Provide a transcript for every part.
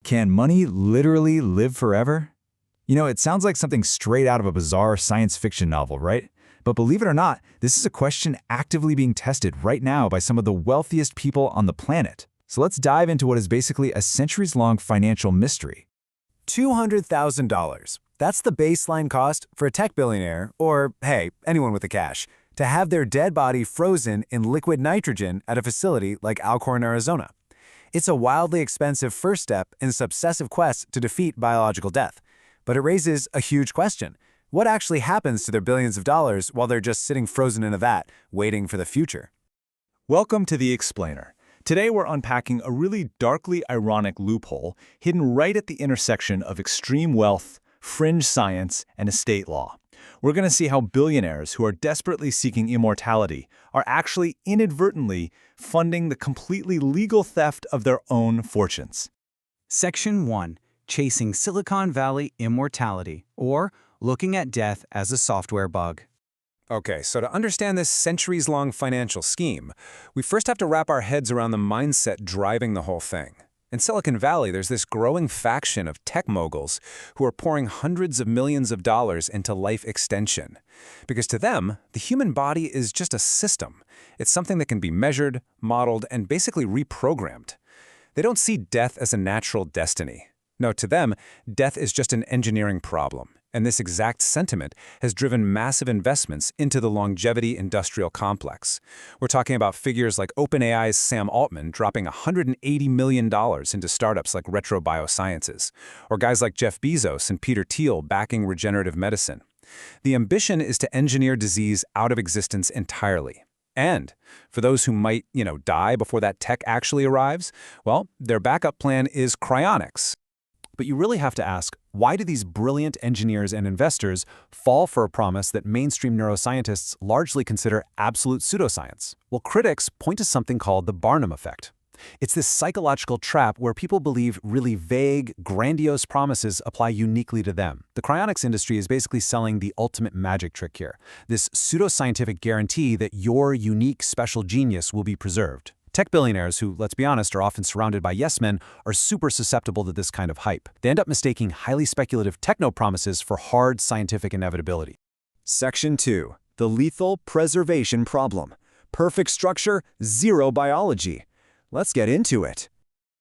Can money literally live forever? You know, it sounds like something straight out of a bizarre science fiction novel, right? But believe it or not, this is a question actively being tested right now by some of the wealthiest people on the planet. So let's dive into what is basically a centuries-long financial mystery. $200,000. That's the baseline cost for a tech billionaire, or, hey, anyone with the cash, to have their dead body frozen in liquid nitrogen at a facility like Alcorn, Arizona. It's a wildly expensive first step in this obsessive quest to defeat biological death. But it raises a huge question. What actually happens to their billions of dollars while they're just sitting frozen in a vat, waiting for the future? Welcome to The Explainer. Today we're unpacking a really darkly ironic loophole hidden right at the intersection of extreme wealth, fringe science, and estate law. We're going to see how billionaires who are desperately seeking immortality are actually inadvertently funding the completely legal theft of their own fortunes. Section 1. Chasing Silicon Valley Immortality, or Looking at Death as a Software Bug. Okay, so to understand this centuries-long financial scheme, we first have to wrap our heads around the mindset driving the whole thing. In Silicon Valley, there's this growing faction of tech moguls who are pouring hundreds of millions of dollars into life extension. Because to them, the human body is just a system. It's something that can be measured, modeled, and basically reprogrammed. They don't see death as a natural destiny. No, to them, death is just an engineering problem. And this exact sentiment has driven massive investments into the longevity industrial complex. We're talking about figures like OpenAI's Sam Altman dropping $180 million into startups like Retro Biosciences, or guys like Jeff Bezos and Peter Thiel backing regenerative medicine. The ambition is to engineer disease out of existence entirely. And for those who might, die before that tech actually arrives, well, their backup plan is cryonics. But you really have to ask, why do these brilliant engineers and investors fall for a promise that mainstream neuroscientists largely consider absolute pseudoscience? Well, critics point to something called the Barnum effect. It's this psychological trap where people believe really vague, grandiose promises apply uniquely to them. The cryonics industry is basically selling the ultimate magic trick here, this pseudoscientific guarantee that your unique special genius will be preserved. Tech billionaires, who, let's be honest, are often surrounded by yes-men, are super susceptible to this kind of hype. They end up mistaking highly speculative techno-promises for hard scientific inevitability. Section 2. The Lethal Preservation Problem. Perfect structure, zero biology. Let's get into it.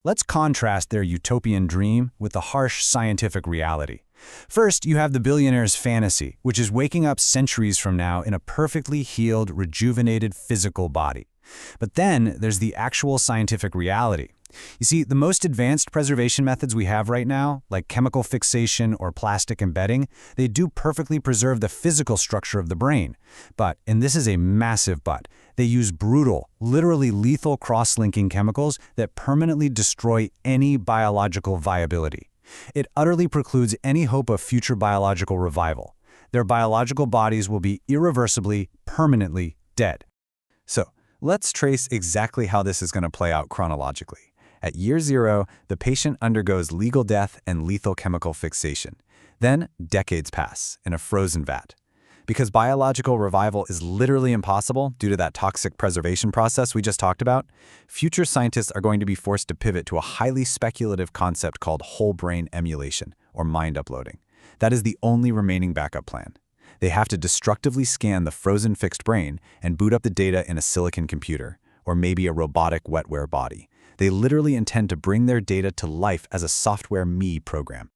Let's contrast their utopian dream with the harsh scientific reality. First, you have the billionaire's fantasy, which is waking up centuries from now in a perfectly healed, rejuvenated physical body. But then there's the actual scientific reality. You see, the most advanced preservation methods we have right now, like chemical fixation or plastic embedding, they do perfectly preserve the physical structure of the brain. But, and this is a massive but, they use brutal, literally lethal cross-linking chemicals that permanently destroy any biological viability. It utterly precludes any hope of future biological revival. Their biological bodies will be irreversibly, permanently dead. So, let's trace exactly how this is going to play out chronologically. At year 0, the patient undergoes legal death and lethal chemical fixation. Then, decades pass in a frozen vat. Because biological revival is literally impossible due to that toxic preservation process we just talked about, future scientists are going to be forced to pivot to a highly speculative concept called whole brain emulation, or mind uploading. That is the only remaining backup plan. They have to destructively scan the frozen fixed brain and boot up the data in a silicon computer, or maybe a robotic wetware body. They literally intend to bring their data to life as a software me program.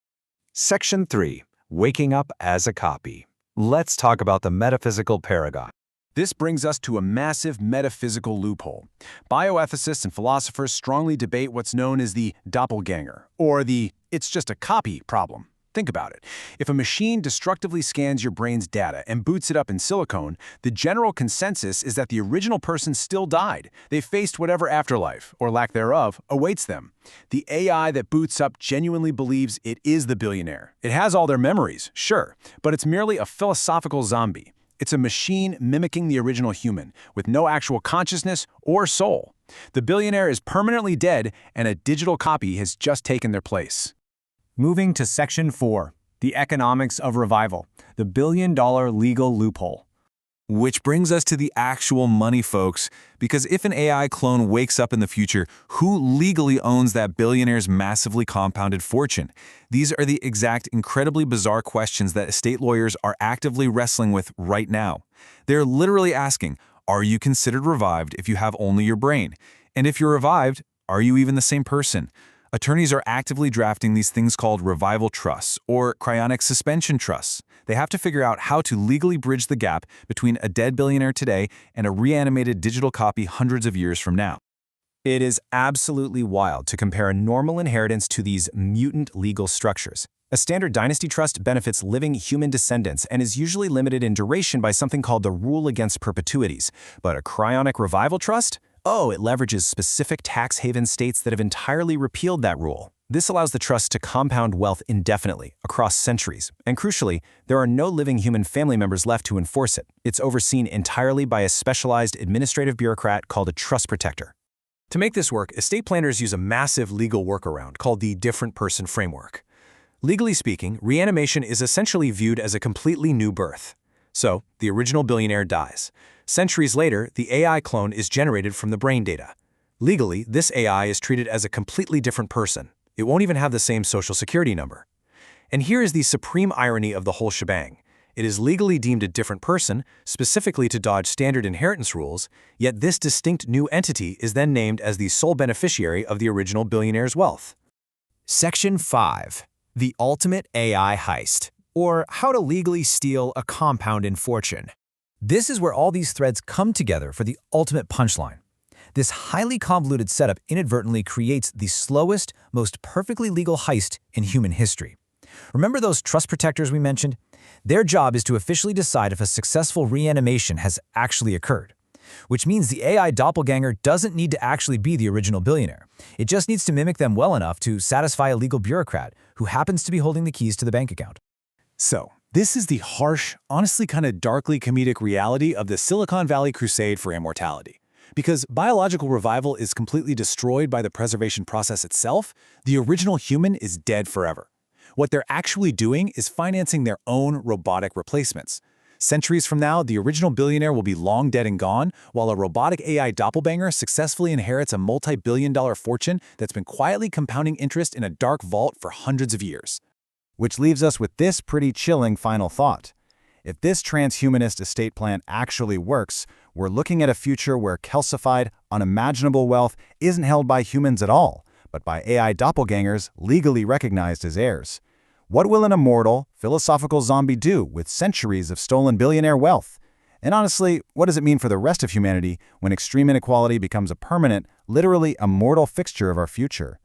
Section 3. Waking up as a copy. Let's talk about the metaphysical paradox. This brings us to a massive metaphysical loophole. Bioethicists and philosophers strongly debate what's known as the doppelganger, or the "it's just a copy" problem. Think about it. If a machine destructively scans your brain's data and boots it up in silicone, the general consensus is that the original person still died. They faced whatever afterlife, or lack thereof, awaits them. The AI that boots up genuinely believes it is the billionaire. It has all their memories, sure, but it's merely a philosophical zombie. It's a machine mimicking the original human, with no actual consciousness or soul. The billionaire is permanently dead, and a digital copy has just taken their place. Moving to Section 4, the economics of revival, the billion-dollar legal loophole. Which brings us to the actual money, folks, because if an AI clone wakes up in the future, who legally owns that billionaire's massively compounded fortune? These are the exact incredibly bizarre questions that estate lawyers are actively wrestling with right now. They're literally asking, are you considered revived if you have only your brain? And if you're revived, are you even the same person? Attorneys are actively drafting these things called revival trusts or cryonic suspension trusts. They have to figure out how to legally bridge the gap between a dead billionaire today and a reanimated digital copy hundreds of years from now. It is absolutely wild to compare a normal inheritance to these mutant legal structures. A standard dynasty trust benefits living human descendants and is usually limited in duration by something called the rule against perpetuities. But a cryonic revival trust? Oh, it leverages specific tax haven states that have entirely repealed that rule. This allows the trust to compound wealth indefinitely, across centuries. And crucially, there are no living human family members left to enforce it. It's overseen entirely by a specialized administrative bureaucrat called a trust protector. To make this work, estate planners use a massive legal workaround called the different person framework. Legally speaking, reanimation is essentially viewed as a completely new birth. So, the original billionaire dies. Centuries later, the AI clone is generated from the brain data. Legally, this AI is treated as a completely different person. It won't even have the same social security number. And here is the supreme irony of the whole shebang. It is legally deemed a different person, specifically to dodge standard inheritance rules, yet this distinct new entity is then named as the sole beneficiary of the original billionaire's wealth. Section 5. The Ultimate AI Heist, or How to Legally Steal a Compounded Fortune. This is where all these threads come together for the ultimate punchline. This highly convoluted setup inadvertently creates the slowest, most perfectly legal heist in human history. Remember those trust protectors we mentioned? Their job is to officially decide if a successful reanimation has actually occurred, which means the AI doppelganger doesn't need to actually be the original billionaire. It just needs to mimic them well enough to satisfy a legal bureaucrat who happens to be holding the keys to the bank account. So, this is the harsh, honestly kind of darkly comedic reality of the Silicon Valley crusade for immortality. Because biological revival is completely destroyed by the preservation process itself, the original human is dead forever. What they're actually doing is financing their own robotic replacements. Centuries from now, the original billionaire will be long dead and gone, while a robotic AI doppelganger successfully inherits a multi-billion-dollar fortune that's been quietly compounding interest in a dark vault for hundreds of years. Which leaves us with this pretty chilling final thought. If this transhumanist estate plan actually works, we're looking at a future where calcified, unimaginable wealth isn't held by humans at all, but by AI doppelgangers legally recognized as heirs. What will an immortal, philosophical zombie do with centuries of stolen billionaire wealth? And honestly, what does it mean for the rest of humanity when extreme inequality becomes a permanent, literally immortal fixture of our future?